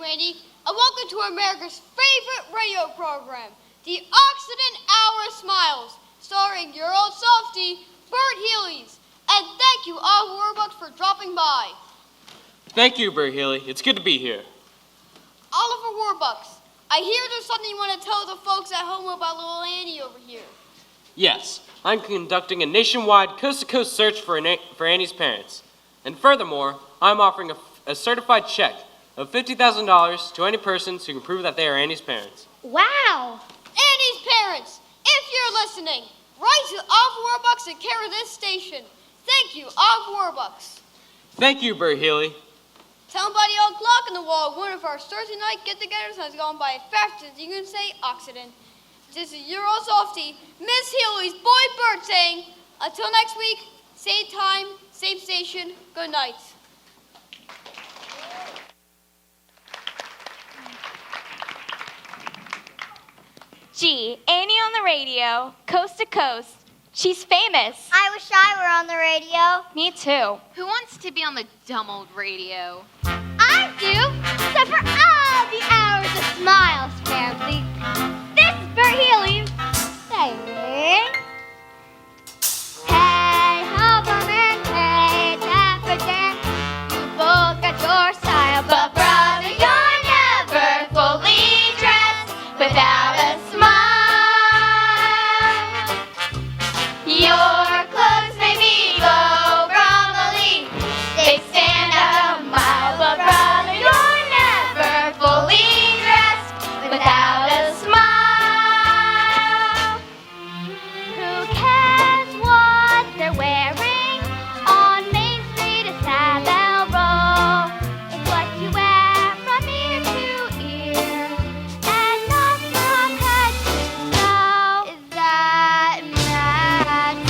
Randy, and welcome to America's favorite radio program, the Occident Hour of Smiles, starring your old softie, Bert Healy's. And thank you, all Warbucks, for dropping by. Thank you, Bert Healy. It's good to be here. Oliver Warbucks, I hear there's something you want to tell the folks at home about little Annie over here. Yes, I'm conducting a nationwide coast-to-coast search for Annie's parents. And furthermore, I'm offering a certified check of $50,000 to any persons who can prove that they are Annie's parents. Wow! Annie's parents, if you're listening, write to Oliver Warbucks and care of this station. Thank you, Oliver Warbucks. Thank you, Bert Healy. Tell them by the old clock on the wall, one of our Thursday night get-togethers has gone by fast as you can say Occident. This is your old softie, Miss Healy's boy Bert saying, until next week, same time, same station, good night. Gee, Annie on the radio, coast to coast. She's famous. I wish I were on the radio. Me too. Who wants to be on the dumb old radio? I do! So for all the hours of smiles, family, this is Bert Healy saying, hey, Hoberman, hey, Deptford, you both got your style, but brother, you're never fully dressed without a smile. Your clothes may be low, bromally, they stand out a mile, but brother, you're never fully dressed without a smile. Who cares what they're wearing? On Main Street is Savile Row. It's what you wear from ear to ear, and not from head to toe. Is that matters?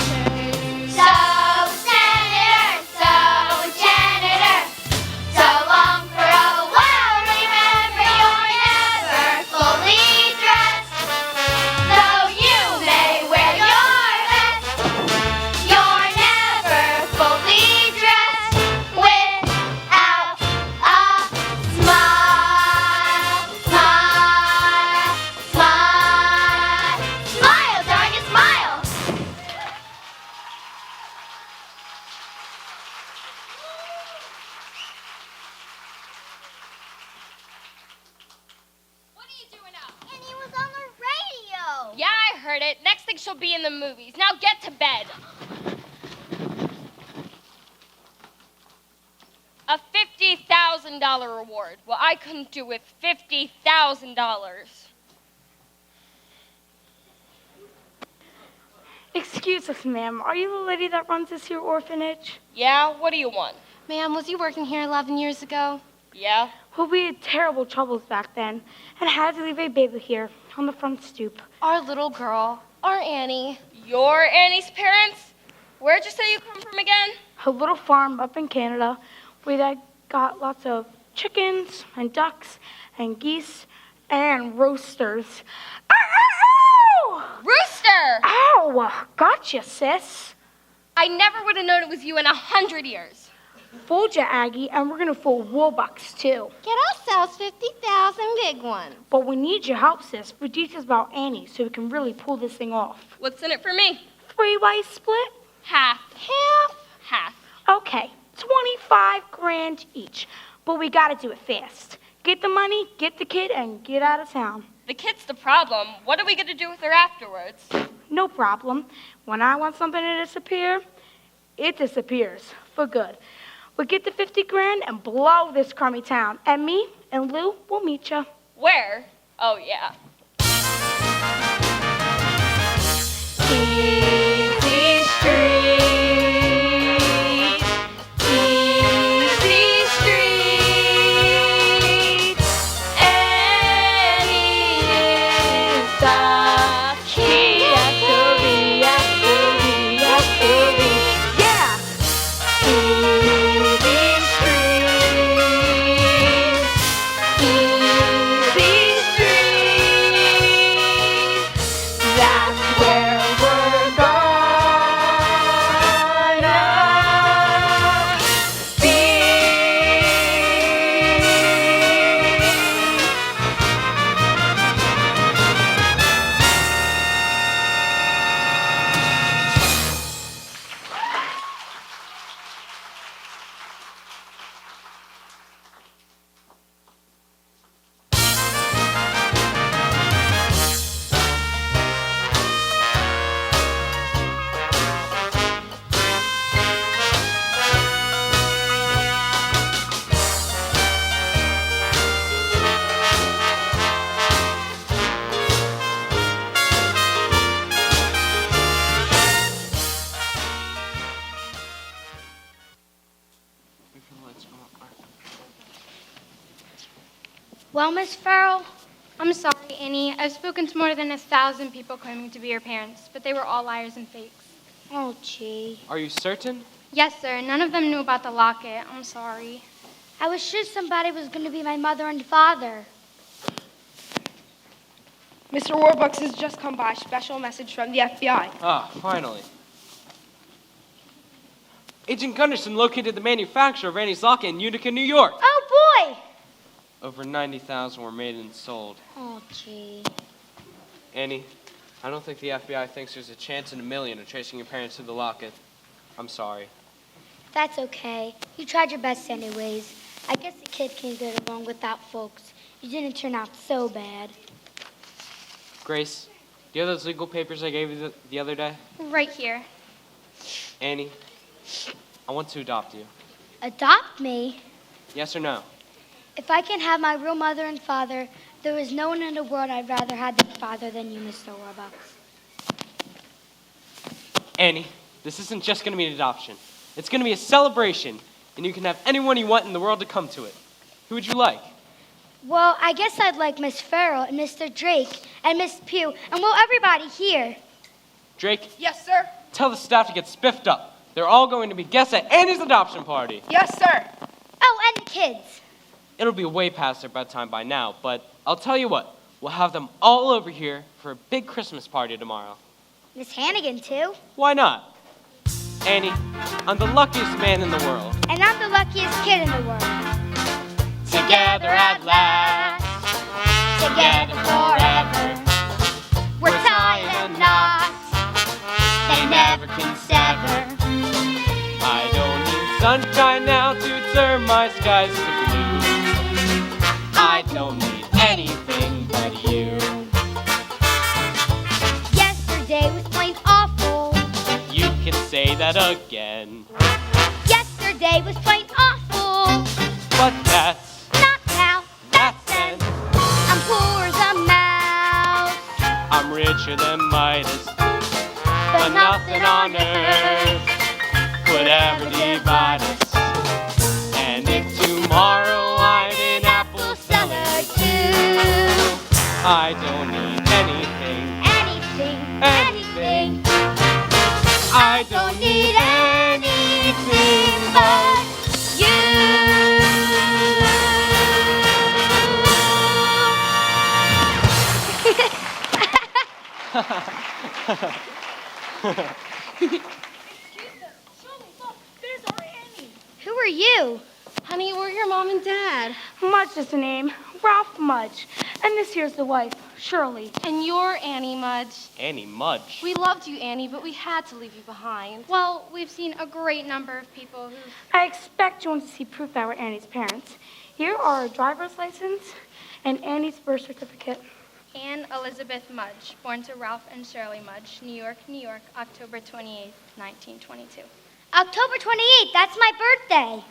So janitor, so long for a while. Remember, you're never fully dressed. Though you may wear your best, you're never fully dressed without a smile. Smile, smile, smile, darling, smile. What are you doing now? And he was on the radio. Yeah, I heard it. Next thing she'll be in the movies. Now get to bed. A $50,000 reward. Well, I couldn't do with $50,000. Excuse us, ma'am. Are you the lady that runs this here orphanage? Yeah, what do you want? Ma'am, was you working here 11 years ago? Yeah? Well, we had terrible troubles back then and had to leave a baby here on the front stoop. Our little girl, our Annie. You're Annie's parents? Where'd you say you come from again? A little farm up in Canada where they got lots of chickens and ducks and geese and roosters. Ow! Rooster! Ow! Gotcha, sis. I never would have known it was you in 100 years. Fooled ya, Aggie, and we're gonna fool Warbucks too. Get ourselves 50,000 big ones. But we need your help, sis. We teach us about Annie so we can really pull this thing off. What's in it for me? 3-way split? Half. Half. Okay, 25 grand each. But we gotta do it fast. Get the money, get the kid, and get out of town. The kid's the problem. What are we going to do with her afterwards? No problem. When I want something to disappear, it disappears for good. We get the 50 grand and blow this crummy town. And me and Lou will meet ya. Where? Oh, yeah. Easy street. Easy street. Annie is the key. Yeah. Easy street. Easy street. That's where we're going. Well, Miss Farrell, I'm sorry, Annie. I've spoken to more than 1,000 people claiming to be your parents, but they were all liars and fakes. oh, gee. Are you certain? Yes, sir. None of them knew about the locket. I'm sorry. I was sure somebody was going to be my mother and father. Mr. Warbucks has just come by. Special message from the FBI. Ah, finally. Agent Gunderson located the manufacturer of Annie's locket in Utica, New York. Oh, boy! Over 90,000 were made and sold. Oh, gee. Annie, I don't think the FBI thinks there's a chance in a million of tracing your parents to the locket. I'm sorry. That's okay. You tried your best anyways. I guess a kid can get along without folks. You didn't turn out so bad. Grace, do you have those legal papers I gave you the other day? Right here. Annie, I want to adopt you. Adopt me? Yes or no? If I can have my real mother and father, there is no one in the world I'd rather have than father than you, Mr. Warbucks. Annie, this isn't just going to be an adoption. It's going to be a celebration, and you can have anyone you want in the world to come to it. Who would you like? Well, I guess I'd like Miss Farrell and Mr. Drake and Miss Pugh and, well, everybody here. Drake, Yes, sir. tell the staff to get spiffed up. They're all going to be guests at Annie's adoption party. Yes, sir. Oh, and the kids. It'll be way past their bedtime by now, but I'll tell you what. We'll have them all over here for a big Christmas party tomorrow. Miss Hannigan, too. Why not? Annie, I'm the luckiest man in the world. And I'm the luckiest kid in the world. Together at last, Together forever. We're tied and knots. They never can sever. I don't need sunshine now to turn my skies to blue. I don't need anything but you. Yesterday was plain awful. You can say that again, Yesterday was plain awful. but that's Not now, that's then. I'm poor as a mouse. I'm richer than Midas, But nothing on earth could ever divide us. And if tomorrow I'm an apple seller too, I don't need anything. Anything. I don't need anything but Who are you? Honey, we're your mom and dad. Mudge is the name. Ralph Mudge. And this here's the wife, Shirley. And you're Annie Mudge. Annie Mudge. We loved you, Annie, but we had to leave you behind. Well, we've seen a great number of people who've... I expect you want to see proof that we're Annie's parents. Here are our driver's license and Annie's birth certificate. Anne Elizabeth Mudge, born to Ralph and Shirley Mudge, New York, October 28, 1922. October 28th, that's my birthday.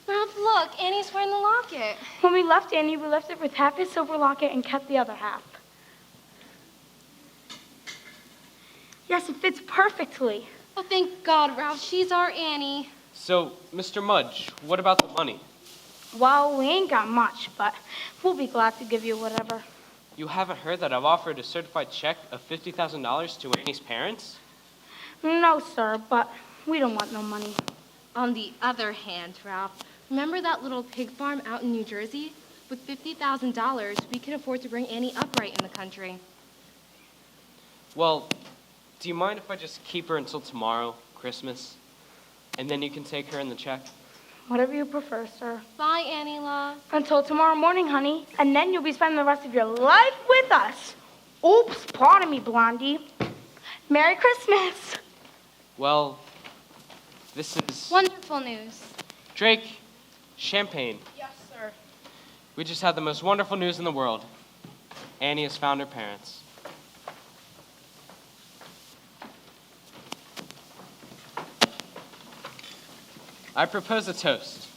Ralph, look, Annie's wearing the locket. When we left Annie, we left it with half his silver locket and kept the other half. Yes, it fits perfectly. Oh, thank God, Ralph. She's our Annie. So, Mr. Mudge, what about the money? Well, we ain't got much, but we'll be glad to give you whatever. You haven't heard that I've offered a certified check of $50,000 to Annie's parents? No, sir, but we don't want no money. On the other hand, Ralph, remember that little pig farm out in New Jersey? With $50,000, we could afford to bring Annie upright in the country. Well, do you mind if I just keep her until tomorrow, Christmas? And then you can take her in the check? Whatever you prefer, sir. Bye, Annie love. Until tomorrow morning, honey. And then you'll be spending the rest of your life with us. Oops, pardon me, Blondie. Merry Christmas. Well, this is... Wonderful news. Drake, champagne. Yes, sir. We just had the most wonderful news in the world. Annie has found her parents. I propose a toast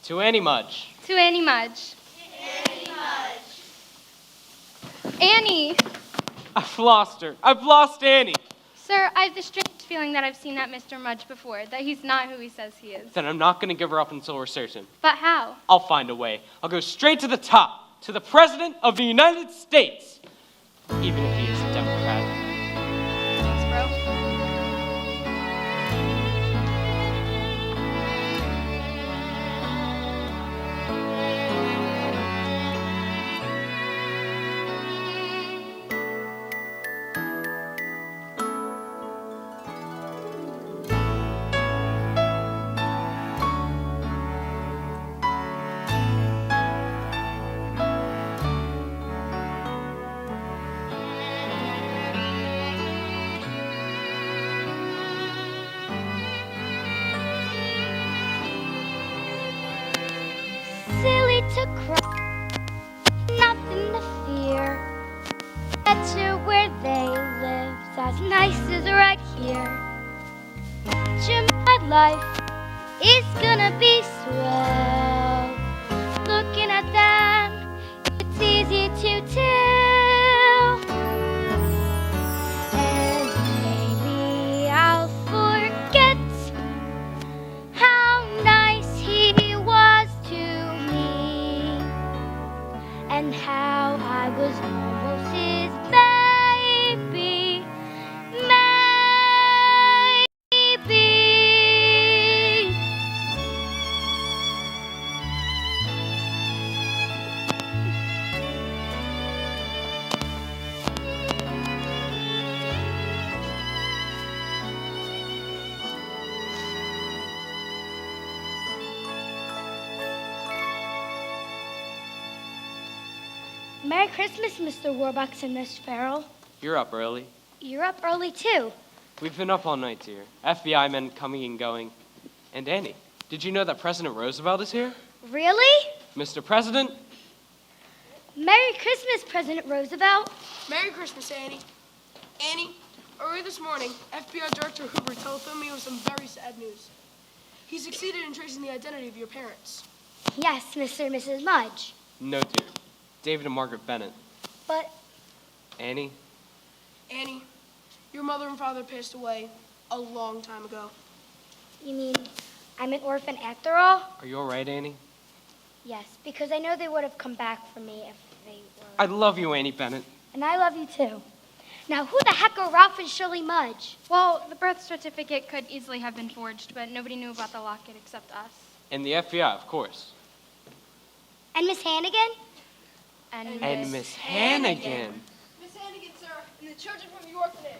to Annie Mudge. To Annie Mudge. Annie! I've lost her. I've lost Annie. Sir, I have the strange feeling that I've seen that Mr. Mudge before, that he's not who he says he is. Then I'm not going to give her up until we're certain. But how? I'll find a way. I'll go straight to the top, to the President of the United States, even if he is a Democrat. Thanks, bro. Silly to cry, nothing to fear. Better where they live, as nice as right here. My life is gonna be swell. Looking at them, it's easy to tell. And maybe I'll forget how nice he was to me, and how I was almost his baby. Maybe. Merry Christmas, Mr. Warbucks and Miss Farrell. You're up early. You're up early, too. We've been up all night, dear. FBI men coming and going. And Annie, did you know that President Roosevelt is here? Really? Mr. President? Merry Christmas, President Roosevelt. Merry Christmas, Annie. Annie, early this morning, FBI Director Hoover telephoned me with some very sad news. He succeeded in tracing the identity of your parents. Yes, Mr. and Mrs. Mudge. No, dear. David and Margaret Bennett. But Annie? Annie, your mother and father passed away a long time ago. you mean I'm an orphan after all? Are you all right, Annie? Yes, because I know they would have come back for me if they were. I love you, Annie Bennett. And I love you too. Now, who the heck are Ralph and Shirley Mudge? Well, the birth certificate could easily have been forged, but nobody knew about the locket except us. And the FBI, of course. And Miss Hannigan? And Miss Hannigan. Miss Hannigan, sir, and the children from the orphanage.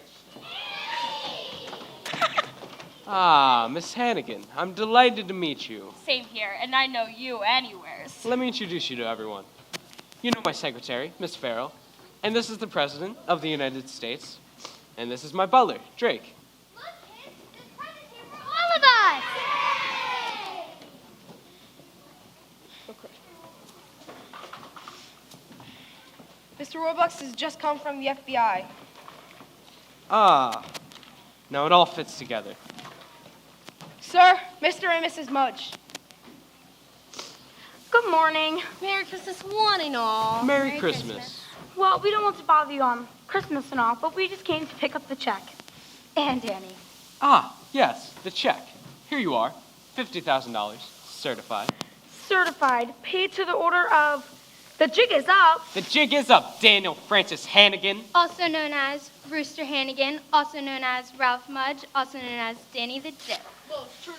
Ah, Miss Hannigan, I'm delighted to meet you. Same here, and I know you anywheres. Let me introduce you to everyone. You know my secretary, Miss Farrell, and this is the President of the United States, and this is my butler, Drake. Look, kids, this present's here for all of us! Mr. Robux has just come from the FBI. Ah, now it all fits together. Sir, Mr. and Mrs. Mudge. Good morning. Merry Christmas, one and all. Merry Christmas. Well, we don't want to bother you on Christmas and all, but we just came to pick up the check. And Annie. Ah, yes, the check. Here you are, $50,000, certified. Certified, paid to the order of the jig is up. The jig is up, Daniel Francis Hannigan. Also known as Rooster Hannigan, also known as Ralph Mudge, also known as Danny the Dip. Yes, sir.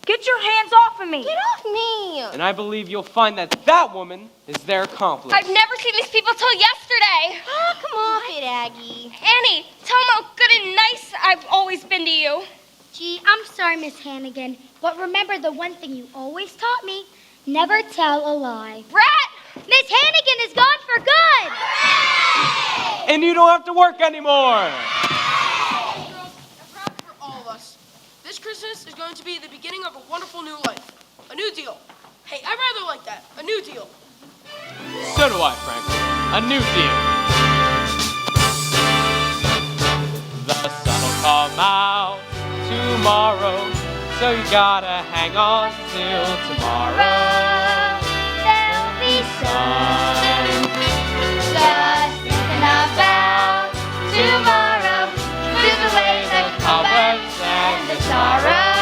Get your hands off of me. Get off me! And I believe you'll find that that woman is their accomplice. I've never seen these people till yesterday. Oh, come off it, Aggie. Annie, tell them how good and nice I've always been to you. Gee, I'm sorry, Miss Hannigan, but remember the one thing you always taught me, never tell a lie. Rat! Miss Hannigan is gone for good! And you don't have to work anymore. Girls, I'm proud for all of us. This Christmas is going to be the beginning of a wonderful new life. A new deal. Hey, I rather like that. A new deal. So do I, Franklin. A new deal. The sun'll come out tomorrow, so you gotta hang on till tomorrow. There'll be sun. Just thinking about tomorrow. Clears away the cobwebs and the sorrow.